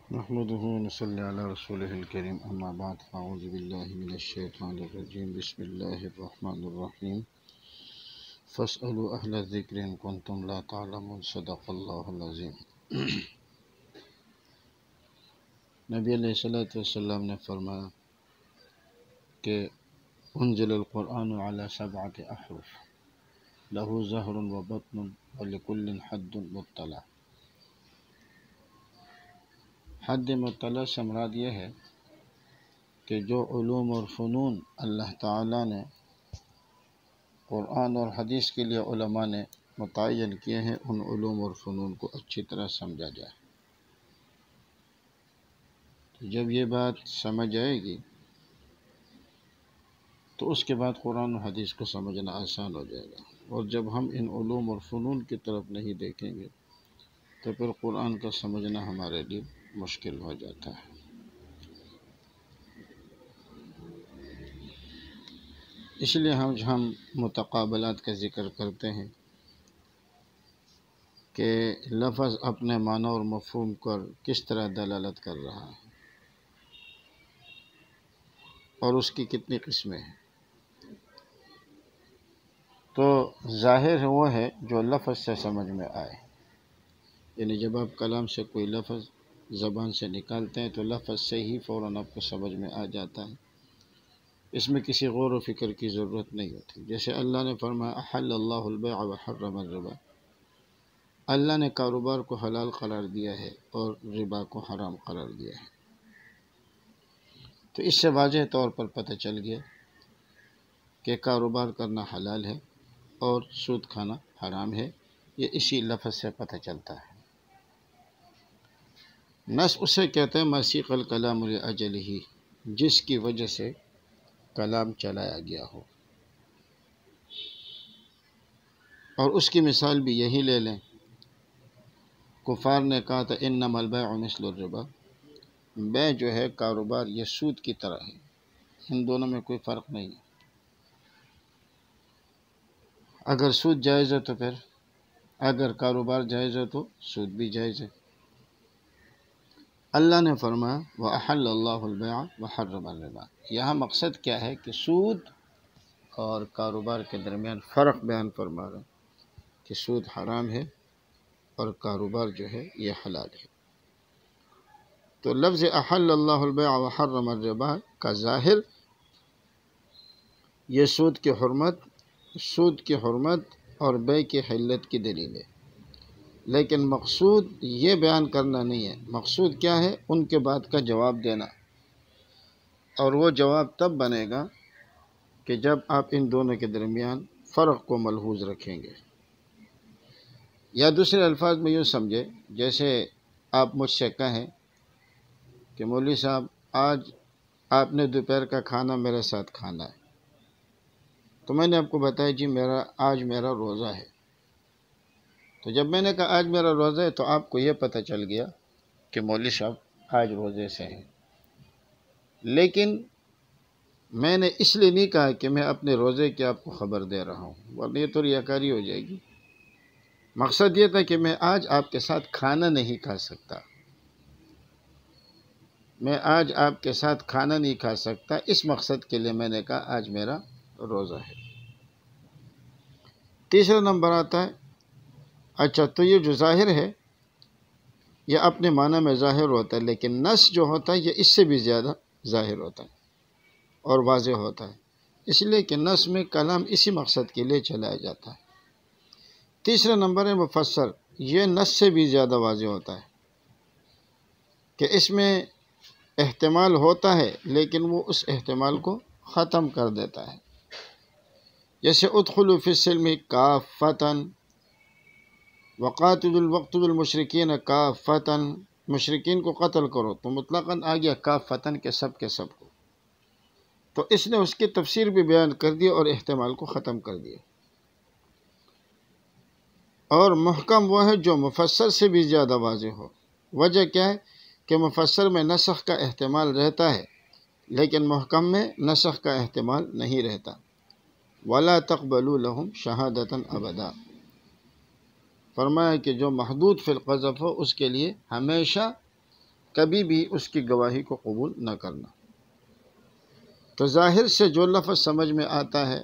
نحمده ونصلي على رسوله الكريم أما بعد فأعوذ بالله من الشيطان الرجيم بسم الله الرحمن الرحيم فاسألوا أهل الذكر إن كنتم لا تعلمون صدق الله العظيم۔ نبی علیہ السلام نے فرمایا کہ انزل القرآن على 7 أحرف له ظهر وبطن ولكل حد مطلع۔ حد مطلع سے مراد یہ ہے کہ جو علوم اور فنون اللہ تعالیٰ نے قرآن اور حدیث کے لیے علماء نے متعین کیے ہیں، ان علوم اور فنون کو اچھی طرح سمجھا جائے۔ جب یہ بات سمجھ آئے گی تو اس کے بعد قرآن و حدیث کو سمجھنا آسان ہو جائے گا، اور جب ہم ان علوم اور فنون کی طرف نہیں دیکھیں گے تو پھر قرآن کا سمجھنا ہمارے لیے مشکل ہو جاتا ہے۔ اس لیے ہم متقابلات کا ذکر کرتے ہیں کہ لفظ اپنے معنی اور مفہوم پر کس طرح دلالت کر رہا ہے اور اس کی کتنی قسمیں ہیں۔ تو ظاہر وہ ہے جو لفظ سے سمجھ میں آئے، یعنی جب آپ کلام سے کوئی لفظ زبان سے نکالتے ہیں تو لفظ سے ہی فوراً آپ کو سمجھ میں آ جاتا ہے، اس میں کسی غور و فکر کی ضرورت نہیں ہوتی۔ جیسے اللہ نے فرمایا احل اللہ البیع وحرم الربا، اللہ نے کاروبار کو حلال قرار دیا ہے اور ربا کو حرام قرار دیا ہے۔ تو اس سے واضح طور پر پتہ چل گیا کہ کاروبار کرنا حلال ہے اور سود کھانا حرام ہے، یہ اسی لفظ سے پتہ چلتا ہے۔ نص اسے کہتے ہیں مسیق الکلام لأجلہ، جس کی وجہ سے کلام چلایا گیا ہو، اور اس کی مثال بھی یہی لے لیں۔ کفار نے کہا تھا انما البیع مثل الربا، بیع جو ہے کاروبار یہ سود کی طرح ہے، ان دونوں میں کوئی فرق نہیں ہے۔ اگر سود جائز ہے تو پھر اگر کاروبار جائز ہے تو سود بھی جائز ہے۔ اللہ نے فرمایا وَأَحَلَّ اللَّهُ الْبَيْعَ وَحَرَّمَ الرِّبَا، یہاں مقصد کیا ہے کہ سود اور کاروبار کے درمیان فرق بیان فرما رہا ہے کہ سود حرام ہے اور کاروبار جو ہے یہ حلال ہے۔ تو لفظ احل اللہ البیع وحرم الربا کا ظاہر یہ سود کی حرمت اور بیع کی حلت کی دلیل ہے، لیکن مقصود یہ بیان کرنا نہیں ہے۔ مقصود کیا ہے؟ ان کے بعد کا جواب دینا، اور وہ جواب تب بنے گا کہ جب آپ ان دونوں کے درمیان فرق کو ملحوظ رکھیں گے۔ یا دوسرے الفاظ میں یوں سمجھے، جیسے آپ مجھ سے کہیں کہ مولوی صاحب آج آپ نے دوپہر کا کھانا میرے ساتھ کھانا ہے، تو میں نے آپ کو بتایا جی آج میرا روزہ ہے۔ تو جب میں نے کہا آج میرا روزہ ہے تو آپ کو یہ پتہ چل گیا کہ مولوی صاحب آج روزے سے ہیں، لیکن میں نے اس لیے نہیں کہا کہ میں اپنے روزے کی آپ کو خبر دے رہا ہوں، ورنہ یہ تو ریاکاری ہو جائے گی۔ مقصد یہ تھا کہ میں آج آپ کے ساتھ کھانا نہیں کھا سکتا، میں آج آپ کے ساتھ کھانا نہیں کھا سکتا، اس مقصد کے لیے میں نے کہا آج میرا روزہ ہے۔ تیسرا نمبر آتا ہے اچھا تو یہ جو ظاہر ہے یہ اپنے معنی میں ظاہر ہوتا ہے، لیکن نص جو ہوتا ہے یہ اس سے بھی زیادہ ظاہر ہوتا ہے اور واضح ہوتا ہے، اس لیے کہ نص میں کلام اسی مقصد کے لیے چلایا جاتا ہے۔ تیسرا نمبر ہے مفسر، یہ نص سے بھی زیادہ واضح ہوتا ہے کہ اس میں احتمال ہوتا ہے لیکن وہ اس احتمال کو ختم کر دیتا ہے۔ جیسے ادخلوا فی السلم کافۃ وقاتلوا المشرکین کافۃ، مشرکین کو قتل کرو تو مطلقاً آ گیا کافۃ کے سب کو، تو اس نے اس کی تفسیر بھی بیان کر دی اور احتمال کو ختم کر دیا۔ اور محکم وہ ہے جو مفسر سے بھی زیادہ واضح ہو۔ وجہ کیا ہے کہ مفسر میں نسخ کا احتمال رہتا ہے لیکن محکم میں نسخ کا احتمال نہیں رہتا۔ وَلَا تَقْبَلُوا لَهُمْ شَهَادَةً أَبَدًا، فرمایا کہ جو محدود فی القذف ہو اس کے لیے ہمیشہ کبھی بھی اس کی گواہی کو قبول نہ کرنا۔ تو ظاہر سے جو لفظ سمجھ میں آتا ہے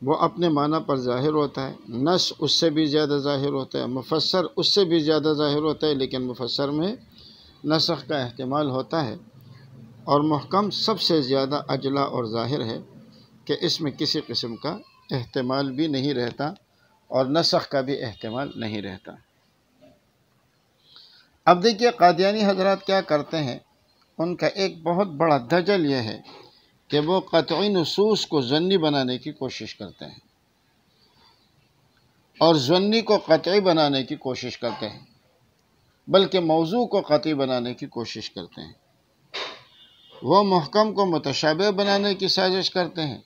وہ اپنے معنی پر ظاہر ہوتا ہے، نص اس سے بھی زیادہ ظاہر ہوتا ہے، مفسر اس سے بھی زیادہ ظاہر ہوتا ہے، لیکن مفسر میں نسخ کا احتمال ہوتا ہے، اور محکم سب سے زیادہ اجلا اور ظاہر ہے کہ اس میں کسی قسم کا احتمال بھی نہیں رہتا اور نسخ کا بھی احتمال نہیں رہتا۔ اب دیکھیے قادیانی حضرات کیا کرتے ہیں، ان کا ایک بہت بڑا دجل یہ ہے کہ وہ قطعی نصوص کو ظنی بنانے کی کوشش کرتے ہیں اور ظنی کو قطعی بنانے کی کوشش کرتے ہیں، بلکہ موضوع کو قطعی بنانے کی کوشش کرتے ہیں۔ وہ محکم کو متشابہ بنانے کی سازش کرتے ہیں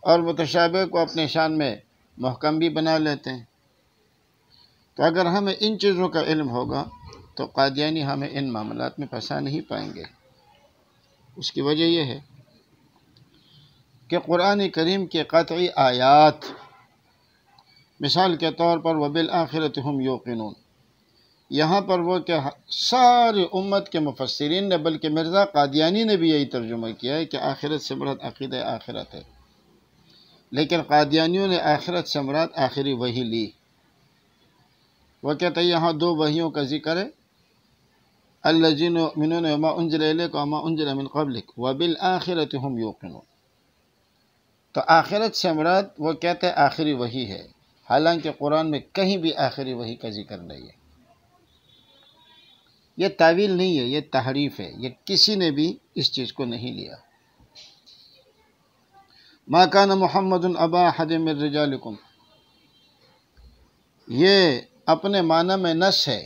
اور متشابہ کو اپنے شان میں محکم بھی بنا لیتے ہیں۔ تو اگر ہمیں ان چیزوں کا علم ہوگا تو قادیانی ہمیں ان معاملات میں پھنسا نہیں پائیں گے۔ اس کی وجہ یہ ہے کہ قرآن کریم کے قطعی آیات، مثال کے طور پر وَبِالْآخِرَةِ هُمْ يُوقِنُونَ، یہاں پر وہ کہ ساری امت کے مفسرین نے، بلکہ مرزا قادیانی نے بھی یہی ترجمہ کیا ہے کہ آخرت سے مراد عقیدہ آخرت ہے، لیکن قادیانیوں نے آخرت سے مراد آخری وحی لی۔ وہ کہتے ہیں یہاں دو وحیوں کا ذکر ہے، الذین یؤمنون بما انزل الیک وما انزل من قبلک وبالآخرۃ هم یوقنون۔ تو آخرت سے مراد وہ کہتے ہیں آخری وحی ہے، حالانکہ قرآن میں کہیں بھی آخری وحی کا ذکر نہیں ہے۔ یہ تعویل نہیں ہے، یہ تحریف ہے، یہ کسی نے بھی اس چیز کو نہیں لیا۔ ما کان محمد ابا احد من رجالکم، یہ اپنے معنی میں نص ہے،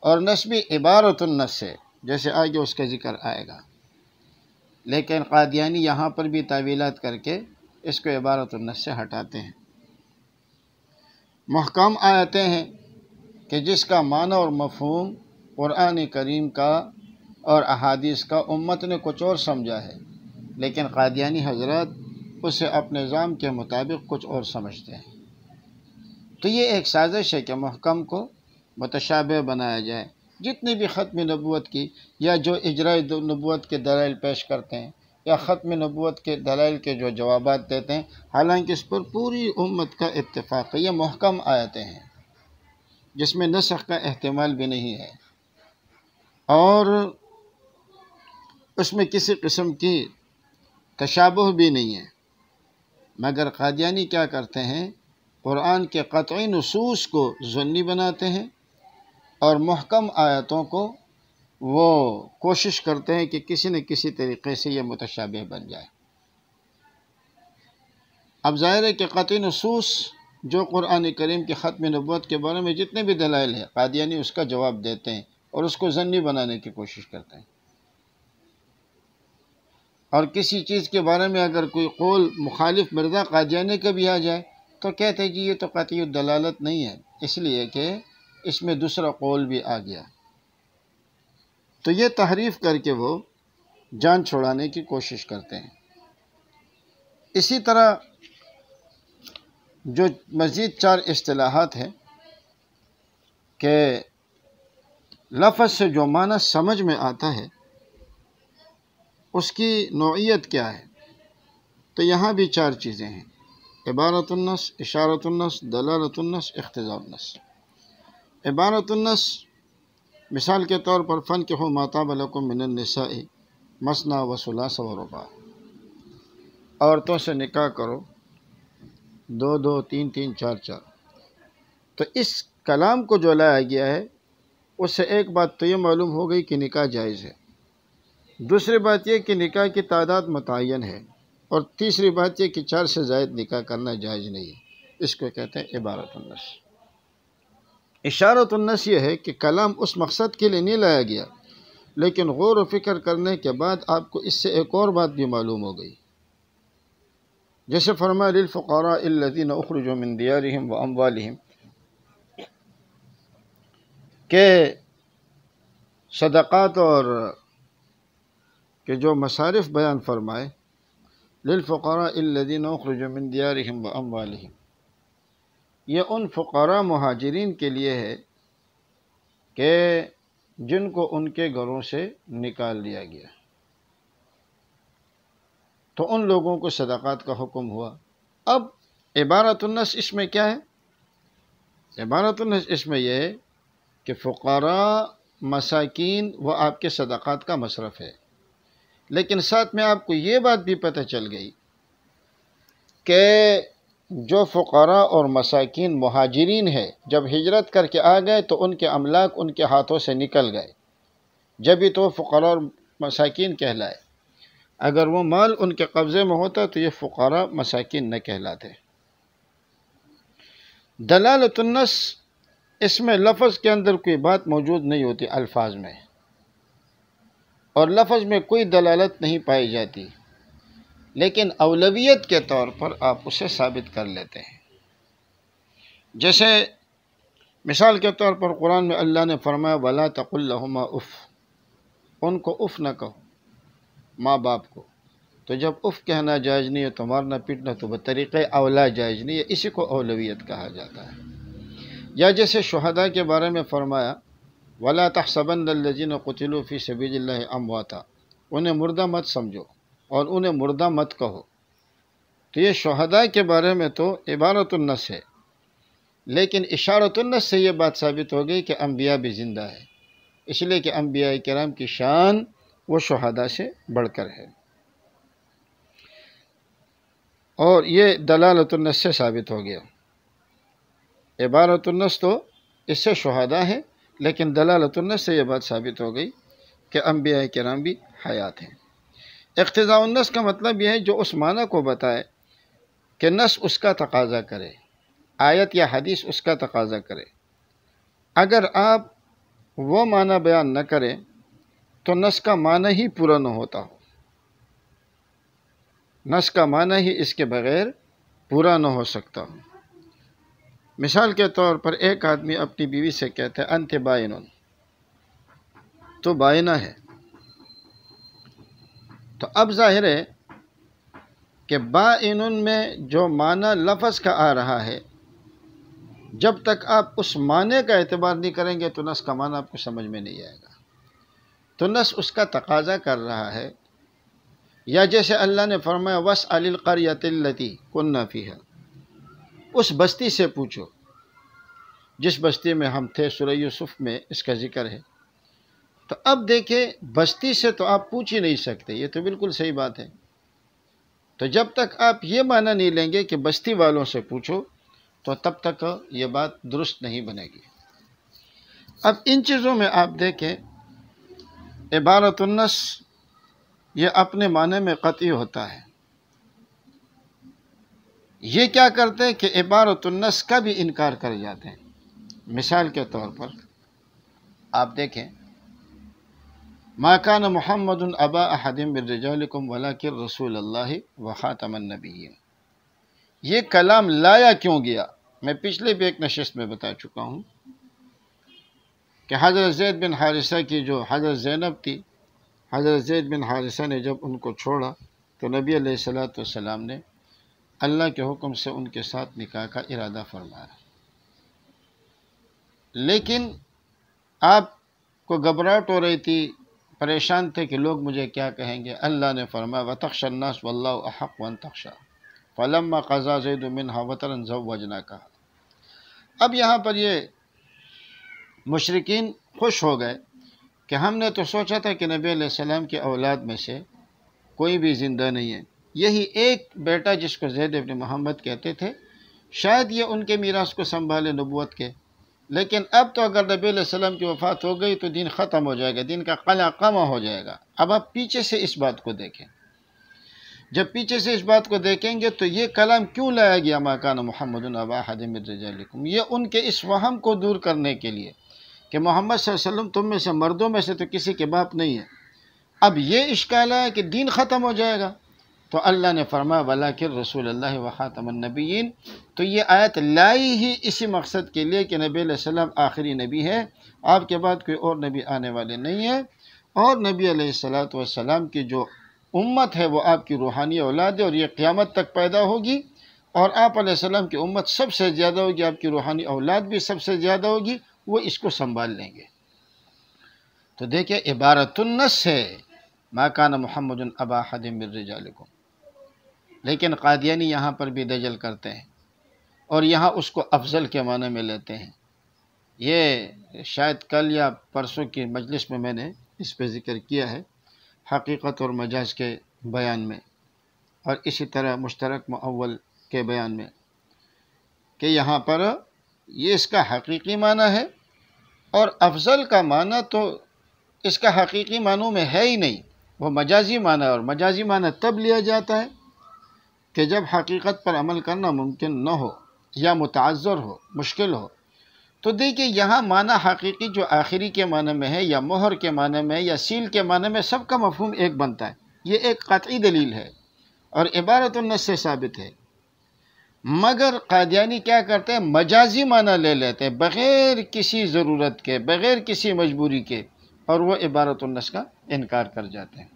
اور نص بھی عبارت النص ہے، جیسے آگے اس کا ذکر آئے گا، لیکن قادیانی یہاں پر بھی تعویلات کر کے اس کو عبارت النص سے ہٹاتے ہیں۔ محکم آیتیں ہیں کہ جس کا معنی اور مفہوم قرآن کریم کا اور احادیث کا امت نے کچھ اور سمجھا ہے، لیکن قادیانی حضرات اسے اپنے نظام کے مطابق کچھ اور سمجھتے ہیں۔ تو یہ ایک سازش ہے کہ محکم کو متشابہ بنایا جائے۔ جتنی بھی ختم نبوت کی یا جو اجراء نبوت کے دلائل پیش کرتے ہیں یا ختم نبوت کے دلائل کے جو جوابات دیتے ہیں، حالانکہ اس پر پوری امت کا اتفاق ہے، یہ محکم آیتیں ہیں جس میں نسخ کا احتمال بھی نہیں ہے اور اس میں کسی قسم کی تشابہ بھی نہیں ہے، مگر قادیانی کیا کرتے ہیں، قرآن کے قطعی نصوص کو ظنی بناتے ہیں اور محکم آیتوں کو وہ کوشش کرتے ہیں کہ کسی نہ کسی طریقے سے یہ متشابہ بن جائے۔ اب ظاہر ہے کہ قطعی نصوص جو قرآن کریم کی ختم نبوت کے بارے میں جتنے بھی دلائل ہیں، قادیانی اس کا جواب دیتے ہیں اور اس کو ظنی بنانے کی کوشش کرتے ہیں، اور کسی چیز کے بارے میں اگر کوئی قول مخالف مرزا قادیانی کا بھی آ جائے تو کہتے ہیں جی یہ تو قطعی الدلالت نہیں ہے، اس لیے کہ اس میں دوسرا قول بھی آ گیا۔ تو یہ تحریف کر کے وہ جان چھڑانے کی کوشش کرتے ہیں۔ اسی طرح جو مزید 4 اصطلاحات ہیں کہ لفظ سے جو معنی سمجھ میں آتا ہے اس کی نوعیت کیا ہے، تو یہاں بھی 4 چیزیں ہیں: عبارت النص، اشارت النص، دلالت النص، اقتضاء النص۔ عبارت النص مثال کے طور پر فَانكِحُوا مَا طَابَ لَكُم مِّنَ النِّسَاءِ مَثْنَىٰ وَثُلَاثَ وَرُبَاعَ، عورتوں سے نکاح کرو 2 2 3 3 4 4۔ تو اس کلام کو جو لایا گیا ہے اس سے ایک بات تو یہ معلوم ہو گئی کہ نکاح جائز ہے، دوسری بات یہ کہ نکاح کی تعداد متعین ہے، اور تیسری بات یہ کہ 4 سے زائد نکاح کرنا جائز نہیں ہے۔ اس کو کہتے ہیں عبارت النص۔ اشارت النص یہ ہے کہ کلام اس مقصد کے لیے نہیں لایا گیا، لیکن غور و فکر کرنے کے بعد آپ کو اس سے ایک اور بات بھی معلوم ہو گئی، جیسے فرمایا للفقراء الذین اخرجوا من دیارہم واموالہم، کہ صدقات اور کہ جو مصارف بیان فرمائے، للفقراء الذین اخرجوا من دیارہم واموالہم، یہ ان فقراء مہاجرین کے لیے ہے کہ جن کو ان کے گھروں سے نکال دیا گیا، تو ان لوگوں کو صدقات کا حکم ہوا۔ اب عبارت النص اس میں کیا ہے؟ عبارت النص اس میں یہ ہے کہ فقراء، مساکین وہ آپ کے صدقات کا مصرف ہے، لیکن ساتھ میں آپ کو یہ بات بھی پتہ چل گئی کہ جو فقراء اور مساکین مہاجرین ہے، جب ہجرت کر کے آ گئے تو ان کے املاک ان کے ہاتھوں سے نکل گئے، جبھی تو فقراء اور مساکین کہلائے۔ اگر وہ مال ان کے قبضے میں ہوتا تو یہ فقراء مساکین نہ کہلاتے۔ دلالت النص، اس میں لفظ کے اندر کوئی بات موجود نہیں ہوتی الفاظ میں، اور لفظ میں کوئی دلالت نہیں پائی جاتی، لیکن اولویت کے طور پر آپ اسے ثابت کر لیتے ہیں۔ جیسے مثال کے طور پر قرآن میں اللہ نے فرمایا وَلَا تَقُلْ لَهُمَا اُف، ان کو اف نہ کہو، ماں باپ کو۔ تو جب اف کہنا جائز نہیں ہے تو مارنا پیٹنا تو بطریقہ اولا جائز نہیں ہے، اسی کو اولویت کہا جاتا ہے۔ یا جیسے شہداء کے بارے میں فرمایا وَلَا تَحْسَبَنَّ الَّذِينَ قُتِلُوا فِي سَبِيلِ اللَّهِ أَمْوَاتًا، انہیں مردہ مت سمجھو اور انہیں مردہ مت کہو۔ تو یہ شہداء کے بارے میں تو عبارت النص ہے، لیکن اشارت النص سے یہ بات ثابت ہو گئی کہ انبیاء بھی زندہ ہے، اس لیے کہ انبیاء کرام کی شان وہ شہداء سے بڑھ کر ہے، اور یہ دلالت النص سے ثابت ہو گیا۔ عبارت النص تو اس سے شہداء ہے، لیکن دلالت النص سے یہ بات ثابت ہو گئی کہ انبیاء کرام بھی حیات ہیں۔ اقتضاء النص کا مطلب یہ ہے جو اس معنی کو بتائے کہ نص اس کا تقاضا کرے، آیت یا حدیث اس کا تقاضا کرے۔ اگر آپ وہ معنی بیان نہ کریں تو نص کا معنی ہی پورا نہ ہوتا ہو، نص کا معنی ہی اس کے بغیر پورا نہ ہو سکتا ہو۔ مثال کے طور پر ایک آدمی اپنی بیوی سے کہتا ہے انت بائنن، تو بائنہ ہے، تو اب ظاہر ہے کہ بائنن میں جو معنی لفظ کا آ رہا ہے، جب تک آپ اس معنی کا اعتبار نہیں کریں گے تو نص کا معنی آپ کو سمجھ میں نہیں آئے گا۔ تو نص اس کا تقاضا کر رہا ہے۔ یا جیسے اللہ نے فرمایا وَاسْأَلِ الْقَرْيَةَ الَّتِي كُنَّا فِيهَا، اس بستی سے پوچھو جس بستی میں ہم تھے، سورہ یوسف میں اس کا ذکر ہے۔ تو اب دیکھیں بستی سے تو آپ پوچھ ہی نہیں سکتے، یہ تو بالکل صحیح بات ہے۔ تو جب تک آپ یہ معنی نہیں لیں گے کہ بستی والوں سے پوچھو تو تب تک یہ بات درست نہیں بنے گی۔ اب ان چیزوں میں آپ دیکھیں عبارت النص یہ اپنے معنی میں قطعی ہوتا ہے۔ یہ کیا کرتے ہیں کہ عبارت النص کا بھی انکار کر جاتے ہیں۔ مثال کے طور پر آپ دیکھیں ما کان محمد ابا احد من رجالکم ولکن رسول اللہ وخاتم النبیین، یہ کلام لایا کیوں گیا؟ میں پچھلے بھی ایک نشست میں بتا چکا ہوں کہ حضرت زید بن حارثہ کی جو حضرت زینب تھی، حضرت زید بن حارثہ نے جب ان کو چھوڑا تو نبی علیہ السلام نے اللہ کے حکم سے ان کے ساتھ نکاح کا ارادہ فرمایا، لیکن آپ کو گھبراہٹ ہو رہی تھی، پریشان تھے کہ لوگ مجھے کیا کہیں گے۔ اللہ نے فرمایا وَتَخْشَى النَّاسَ وَاللَّهُ أَحَقُّ أَن تَخْشَىٰ فَلَمَّا قَضَىٰ زَيْدٌ مِّنْهَا وَطَرًا زَوَّجْنَاكَهَا۔ اب یہاں پر یہ مشرکین خوش ہو گئے کہ ہم نے تو سوچا تھا کہ نبی علیہ السلام کی اولاد میں سے کوئی بھی زندہ نہیں ہے، یہی ایک بیٹا جس کو زید بن محمد کہتے تھے، شاید یہ ان کے میراث کو سنبھالے نبوت کے، لیکن اب تو اگر نبی علیہ السلام کی وفات ہو گئی تو دین ختم ہو جائے گا، دین کا قلع قمع ہو جائے گا۔ اب آپ پیچھے سے اس بات کو دیکھیں، جب پیچھے سے اس بات کو دیکھیں گے تو یہ کلام کیوں لایا گیا ما کان محمد ابا احد من رجالکم، یہ ان کے اس وہم کو دور کرنے کے لیے کہ محمد صلی اللہ علیہ وسلم تم میں سے مردوں میں سے تو کسی کے باپ نہیں ہے۔ اب یہ اشکال ہے کہ دین ختم ہو جائے گا، تو اللہ نے فرمایا وَلَٰكِن رسول اللہ وخاتم النبیین، تو یہ آیت لائی ہی اسی مقصد کے لیے کہ نبی علیہ السلام آخری نبی ہے، آپ کے بعد کوئی اور نبی آنے والے نہیں ہے، اور نبی علیہ السلام کی جو امت ہے وہ آپ کی روحانی اولاد ہے، اور یہ قیامت تک پیدا ہوگی، اور آپ علیہ السلام کی امت سب سے زیادہ ہوگی، آپ کی روحانی اولاد بھی سب سے زیادہ ہوگی، وہ اس کو سنبھال لیں گے۔ تو دیکھیں عبارت النص ہے ما کان محمد ابا احد من رجالکم، لیکن قادیانی یہاں پر بھی دجل کرتے ہیں اور یہاں اس کو افضل کے معنی میں لیتے ہیں۔ یہ شاید کل یا پرسوں کی مجلس میں میں نے اس پہ ذکر کیا ہے، حقیقت اور مجاز کے بیان میں، اور اسی طرح مشترک مؤول کے بیان میں، کہ یہاں پر یہ اس کا حقیقی معنی ہے، اور افضل کا معنی تو اس کا حقیقی معنوں میں ہے ہی نہیں، وہ مجازی معنی ہے، اور مجازی معنی تب لیا جاتا ہے کہ جب حقیقت پر عمل کرنا ممکن نہ ہو یا متعذر ہو، مشکل ہو۔ تو دیکھیں یہاں معنی حقیقی جو آخری کے معنی میں ہے، یا مہر کے معنی میں، یا سیل کے معنی میں، سب کا مفہوم ایک بنتا ہے۔ یہ ایک قطعی دلیل ہے اور عبارت النص سے ثابت ہے، مگر قادیانی کیا کرتے ہیں؟ مجازی معنی لے لیتے ہیں بغیر کسی ضرورت کے، بغیر کسی مجبوری کے، اور وہ عبارت النص کا انکار کر جاتے ہیں۔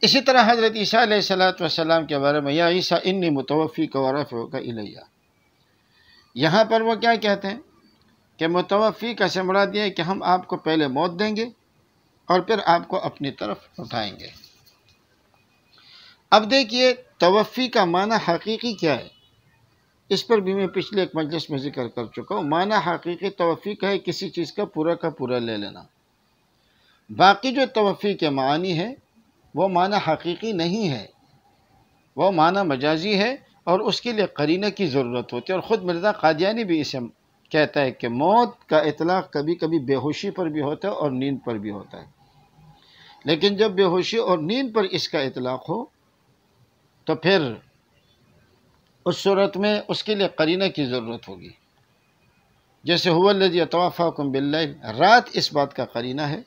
اسی طرح حضرت عیسیٰ علیہ السلام کے بارے میں، یا عیسیٰ انی متوفیک ورافعک الی، یہاں پر وہ کیا کہتے ہیں کہ متوفی کا سے مراد یہ ہے کہ ہم آپ کو پہلے موت دیں گے اور پھر آپ کو اپنی طرف اٹھائیں گے۔ اب دیکھیے توفی کا معنی حقیقی کیا ہے، اس پر بھی میں پچھلے ایک مجلس میں ذکر کر چکا ہوں۔ معنی حقیقی توفی کا ہے کسی چیز کا پورا لے لینا۔ باقی جو توفی کے معنی ہے وہ معنی حقیقی نہیں ہے، وہ معنی مجازی ہے، اور اس کے لیے قرینہ کی ضرورت ہوتی ہے۔ اور خود مرزا قادیانی بھی اسے کہتا ہے کہ موت کا اطلاق کبھی کبھی بے ہوشی پر بھی ہوتا ہے اور نیند پر بھی ہوتا ہے، لیکن جب بے ہوشی اور نیند پر اس کا اطلاق ہو تو پھر اس صورت میں اس کے لیے قرینہ کی ضرورت ہوگی، جیسے هو الذی یتوفاکم باللیل، رات اس بات کا قرینہ ہے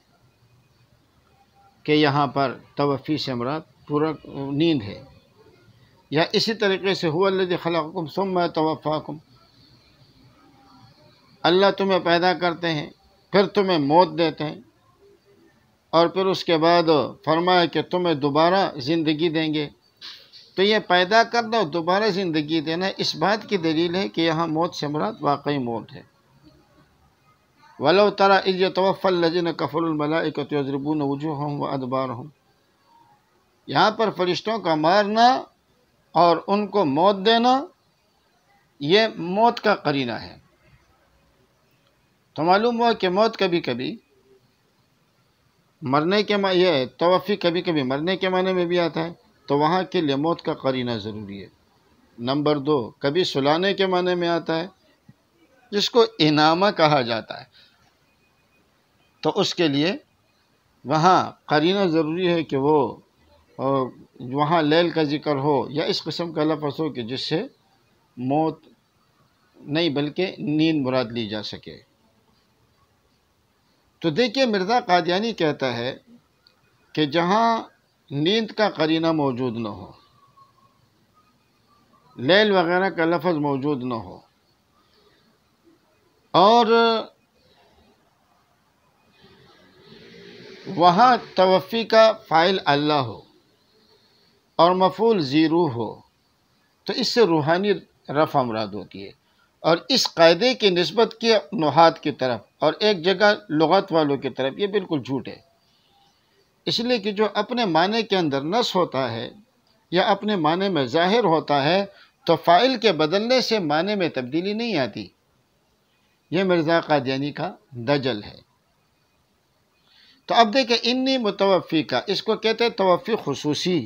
کہ یہاں پر توفی سے مراد پورا نیند ہے، یا اسی طریقے سے هو الذی خلقکم ثم یتوفاکم، اللہ تمہیں پیدا کرتے ہیں پھر تمہیں موت دیتے ہیں، اور پھر اس کے بعد فرمایا کہ تمہیں دوبارہ زندگی دیں گے۔ تو یہ پیدا کرنا اور دوبارہ زندگی دینا اس بات کی دلیل ہے کہ یہاں موت سے مراد واقعی موت ہے۔ وَلَوْ تَرَى إِذْ يَتَوَفَّى الَّذِينَ كَفَرُوا الْمَلَائِكَةُ يَضْرِبُونَ وُجُوهَهُمْ وَأَدْبَارَهُمْ، یہاں پر فرشتوں کا مارنا اور ان کو موت دینا یہ موت کا قرینہ ہے۔ تو معلوم ہوا کہ موت کبھی کبھی مرنے کے معنی، یہ توفی کبھی کبھی مرنے کے معنی میں بھی آتا ہے، تو وہاں کے لیے موت کا قرینہ ضروری ہے۔ نمبر 2، کبھی سلانے کے معنی میں آتا ہے جس کو انامہ کہا جاتا ہے، تو اس کے لیے وہاں قرینہ ضروری ہے کہ وہ وہاں لیل کا ذکر ہو یا اس قسم کا لفظ ہو کہ جس سے موت نہیں بلکہ نیند مراد لی جا سکے۔ تو دیکھیے مرزا قادیانی کہتا ہے کہ جہاں نیند کا قرینہ موجود نہ ہو، لیل وغیرہ کا لفظ موجود نہ ہو، اور وہاں توفی کا فاعل اللہ ہو اور مفعول ذی روح ہو، تو اس سے روحانی رفع مراد ہوتی ہے، اور اس قاعدے کی نسبت کی نحات کی طرف اور ایک جگہ لغت والوں کی طرف، یہ بالکل جھوٹ ہے۔ اس لیے کہ جو اپنے معنی کے اندر نص ہوتا ہے یا اپنے معنی میں ظاہر ہوتا ہے تو فاعل کے بدلنے سے معنی میں تبدیلی نہیں آتی۔ یہ مرزا قادیانی کا دجل ہے۔ تو اب دیکھیں انی متوفی کا، اس کو کہتے ہیں توفی خصوصی،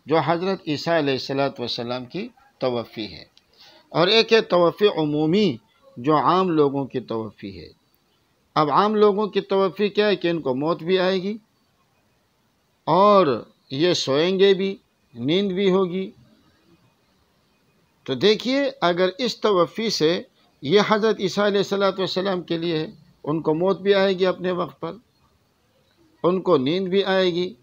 جو حضرت عیسیٰ علیہ السلام کی توفی ہے، اور ایک ہے توفی عمومی جو عام لوگوں کی توفی ہے۔ اب عام لوگوں کی توفی کیا ہے کہ ان کو موت بھی آئے گی اور یہ سوئیں گے بھی، نیند بھی ہوگی۔ تو دیکھیے اگر اس توفی سے یہ حضرت عیسیٰ علیہ السلام کے لیے ہے، ان کو موت بھی آئے گی اپنے وقت پر، ان کو نیند بھی آئے گی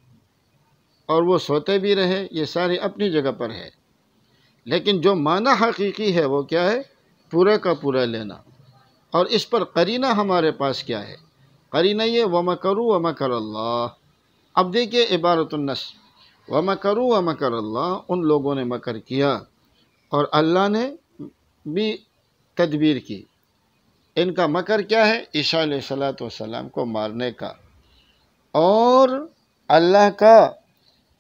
اور وہ سوتے بھی رہے، یہ ساری اپنی جگہ پر ہے، لیکن جو معنی حقیقی ہے وہ کیا ہے؟ پورا کا پورا لینا۔ اور اس پر قرینہ ہمارے پاس کیا ہے؟ قرینہ یہ وَمَكَرُوا وَمَكَرَ اللَّهُ۔ اب دیکھیے عبارت النص، وَمَكَرُوا وَمَكَرَ اللَّهُ، ان لوگوں نے مکر کیا اور اللہ نے بھی تدبیر کی، ان کا مکر کیا ہے؟ عیسیٰ علیہ السلام کو مارنے کا، اور اللہ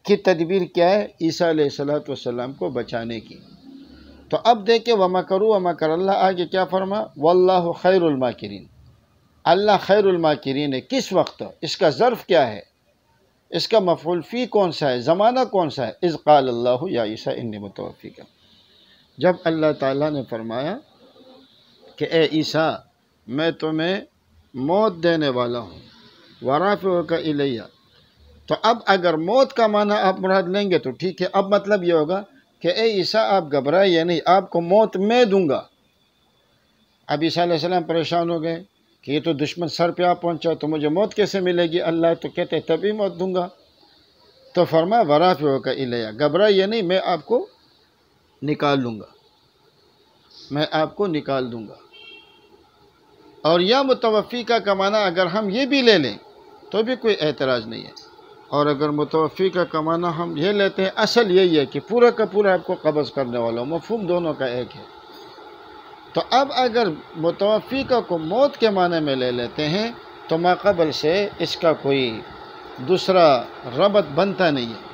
کی تدبیر کیا ہے؟ عیسیٰ علیہ السلام کو بچانے کی۔ تو اب دیکھیں وَمَكَرُوا وَمَكَرَ اللَّهُ، آگے کیا فرما؟ وَاللَّهُ خَيْرُ الْمَاكِرِينَ، اللہ خیر الماکرین ہے۔ کس وقت؟ اس کا ظرف کیا ہے؟ اس کا مفعول فی کون سا ہے؟ زمانہ کون سا ہے؟ اذ قال اللہ یا عیسیٰ انی متوفیک، جب اللہ تعالیٰ نے فرمایا کہ اے عیسیٰ میں تمہیں موت دینے والا ہوں، ورافعک الیہ، تو اب اگر موت کا معنی آپ مراد لیں گے تو ٹھیک ہے، اب مطلب یہ ہوگا کہ اے عیسیٰ آپ گھبرائیے نہیں، آپ کو موت میں دوں گا۔ اب عیسیٰ علیہ السلام پریشان ہو گئے کہ یہ تو دشمن سر پہ آ پہنچا تو مجھے موت کیسے ملے گی؟ اللہ تو کہتے تبھی موت دوں گا۔ تو فرمایا ورافعک الیہ، گھبرائیے نہیں، میں آپ کو نکال لوں گا، میں آپ کو نکال دوں گا۔ اور یا متوفی کا معنی اگر ہم یہ بھی لے لیں تو بھی کوئی اعتراض نہیں ہے، اور اگر متوفی کا معنی ہم یہ لیتے ہیں، اصل یہی ہے کہ پورا کا پورا آپ کو قبض کرنے والا ہوں، مفہوم دونوں کا ایک ہے۔ تو اب اگر متوفی کو موت کے معنی میں لے لیتے ہیں تو ما قبل سے اس کا کوئی دوسرا ربط بنتا نہیں ہے۔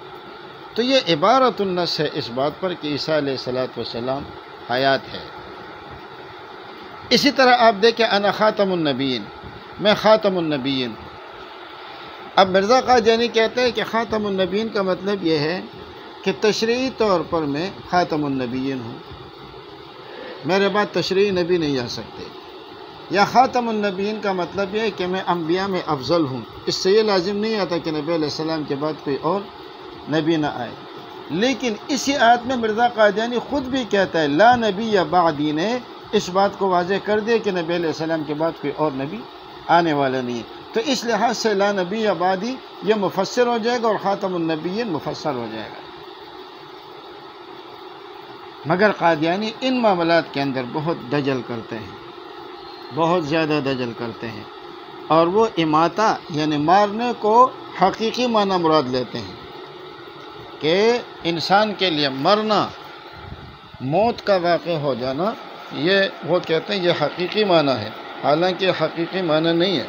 تو یہ عبارت النص ہے اس بات پر کہ عیسیٰ علیہ السلام حیات ہے۔ اسی طرح آپ دیکھیں انا خاتم النبیین، میں خاتم النبیین۔ اب مرزا قادیانی کہتے ہیں کہ خاتم النبیین کا مطلب یہ ہے کہ تشریعی طور پر میں خاتم النبیین ہوں، میرے بعد تشریعی نبی نہیں آ سکتے۔ یا خاتم النبیین کا مطلب یہ ہے کہ میں انبیاء میں افضل ہوں، اس سے یہ لازم نہیں آتا کہ نبی علیہ السلام کے بعد کوئی اور نبی نہ آئے۔ لیکن اسی آیت میں مرزا قادیانی خود بھی کہتا ہے لا نبی بعدی، نے اس بات کو واضح کر دیا کہ نبی علیہ السلام کے بعد کوئی اور نبی آنے والا نہیں ہے۔ تو اس لحاظ سے لا نبی بعدی یہ مفسر ہو جائے گا اور خاتم النبیین مفسر ہو جائے گا۔ مگر قادیانی ان معاملات کے اندر بہت دجل کرتے ہیں، بہت زیادہ دجل کرتے ہیں، اور وہ اماتہ یعنی مارنے کو حقیقی معنی مراد لیتے ہیں کہ انسان کے لیے مرنا، موت کا واقع ہو جانا، یہ وہ کہتے ہیں یہ حقیقی معنی ہے، حالانکہ حقیقی معنی نہیں ہے،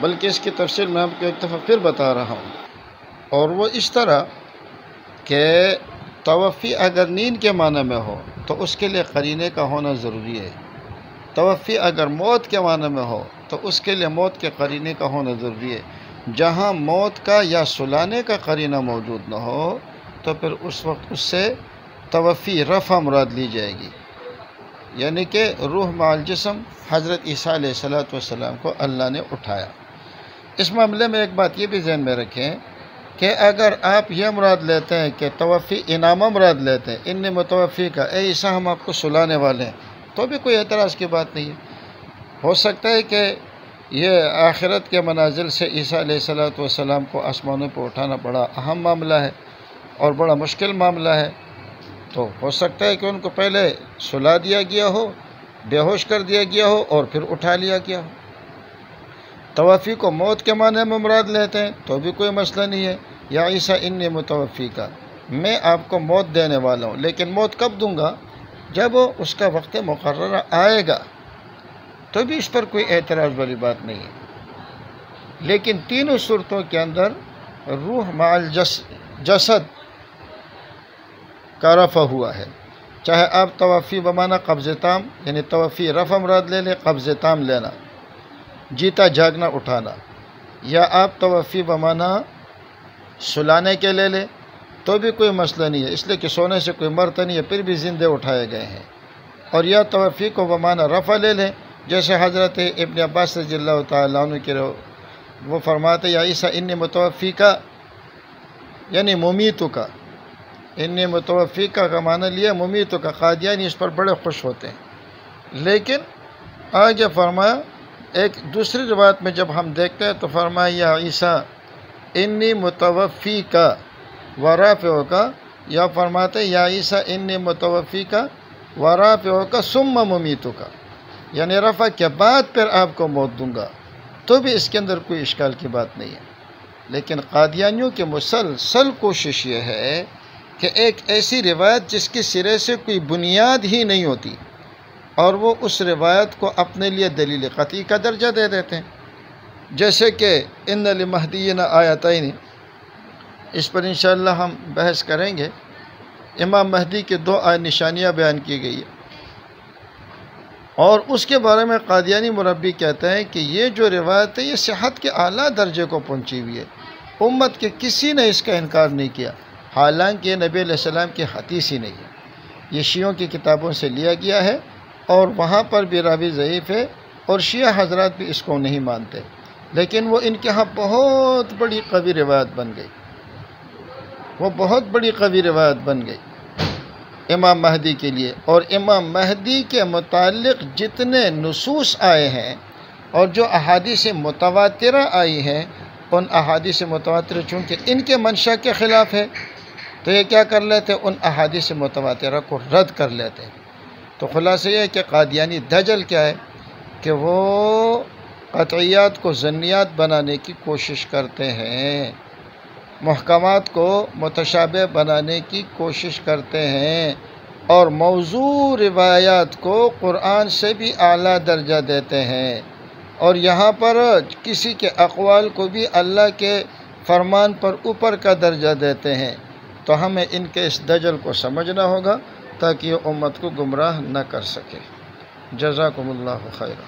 بلکہ اس کی تفصیل میں آپ کو ایک دفعہ پھر بتا رہا ہوں۔ اور وہ اس طرح کہ توفی اگر نیند کے معنی میں ہو تو اس کے لیے قرینے کا ہونا ضروری ہے، توفی اگر موت کے معنی میں ہو تو اس کے لیے موت کے قرینے کا ہونا ضروری ہے۔ جہاں موت کا یا سلانے کا قرینہ موجود نہ ہو تو پھر اس وقت اس سے توفی رفع مراد لی جائے گی، یعنی کہ روح مع الجسم حضرت عیسیٰ علیہ السلام کو اللہ نے اٹھایا۔ اس معاملے میں ایک بات یہ بھی ذہن میں رکھیں کہ اگر آپ یہ مراد لیتے ہیں کہ توفی انعامہ مراد لیتے ہیں، ان متوفی کا، اے عیسیٰ ہم آپ کو سلانے والے ہیں، تو بھی کوئی اعتراض کی بات نہیں ہے۔ ہو سکتا ہے کہ یہ آخرت کے منازل سے عیسیٰ علیہ السلام کو آسمانوں پہ اٹھانا بڑا اہم معاملہ ہے اور بڑا مشکل معاملہ ہے، تو ہو سکتا ہے کہ ان کو پہلے سلا دیا گیا ہو، بے ہوش کر دیا گیا ہو اور پھر اٹھا لیا گیا ہو۔ توفی کو موت کے معنی میں مراد لیتے ہیں تو بھی کوئی مسئلہ نہیں ہے۔ یا عیسیٰ انی متوفی کا، میں آپ کو موت دینے والا ہوں، لیکن موت کب دوں گا؟ جب اس کا وقت مقررہ آئے گا، تو بھی اس پر کوئی اعتراض والی بات نہیں ہے۔ لیکن تینوں صورتوں کے اندر روح مع الجسد کا رفع ہوا ہے، چاہے آپ توفی بمعنی قبض تام یعنی توفی رفع مراد لے لیں، قبض تام لینا، جیتا جاگنا اٹھانا، یا آپ توفی بمعنی سلانے کے لے لیں تو بھی کوئی مسئلہ نہیں ہے، اس لیے کہ سونے سے کوئی مرتا نہیں ہے، پھر بھی زندے اٹھائے گئے ہیں۔ اور یا توفی کو بمعنی رفع لے لیں، جیسے حضرت ابن عباس رضی اللہ تعالیٰ عنہ کے وہ فرماتے یا عیسیٰ انی متوفی کا یعنی ممیتو کا، انی متوفی کا معنی لیا ممیتو کا۔ قادیانی اس پر بڑے خوش ہوتے ہیں، لیکن آگے فرمایا ایک دوسری روایت میں جب ہم دیکھتے ہیں تو فرمایا یا عیسیٰ انی متوفی کا ورافعو کا، یا فرماتے یا عیسیٰ انی متوفی کا ورافعو کا ثم ممیتو کا، یعنی رفع کے بعد پھر آپ کو موت دوں گا، تو بھی اس کے اندر کوئی اشکال کی بات نہیں ہے۔ لیکن قادیانیوں کی مسلسل کوشش یہ ہے کہ ایک ایسی روایت جس کے سرے سے کوئی بنیاد ہی نہیں ہوتی اور وہ اس روایت کو اپنے لیے دلیل قطعی کا درجہ دے دیتے ہیں، جیسے کہ ان لمہدینا آیتین، اس پر انشاءاللہ ہم بحث کریں گے۔ امام مہدی کے 2 نشانیاں بیان کی گئی ہیں، اور اس کے بارے میں قادیانی مربی کہتے ہیں کہ یہ جو روایت ہے یہ صحت کے اعلیٰ درجے کو پہنچی ہوئی ہے، امت کے کسی نے اس کا انکار نہیں کیا، حالانکہ نبی علیہ السلام کی حدیث ہی نہیں ہے، یہ شیعوں کی کتابوں سے لیا گیا ہے، اور وہاں پر بھی راوی ضعیف ہے، اور شیعہ حضرات بھی اس کو نہیں مانتے، لیکن وہ ان کے ہاں بہت بڑی قوی روایت بن گئی، وہ بہت بڑی قوی روایت بن گئی امام مہدی کے لیے۔ اور امام مہدی کے متعلق جتنے نصوص آئے ہیں اور جو احادیث متواترہ آئی ہیں، ان احادیث متواترہ چونکہ ان کے منشا کے خلاف ہے، تو یہ کیا کر لیتے، ان احادیث متواترہ کو رد کر لیتے۔ تو خلاصہ یہ ہے کہ قادیانی دجل کیا ہے کہ وہ قطعیات کو ظنیات بنانے کی کوشش کرتے ہیں، محکمات کو متشابہ بنانے کی کوشش کرتے ہیں، اور موضوع روایات کو قرآن سے بھی اعلیٰ درجہ دیتے ہیں، اور یہاں پر کسی کے اقوال کو بھی اللہ کے فرمان پر اوپر کا درجہ دیتے ہیں۔ تو ہمیں ان کے اس دجل کو سمجھنا ہوگا تاکہ یہ امت کو گمراہ نہ کر سکے۔ جزاکم اللہ خیر۔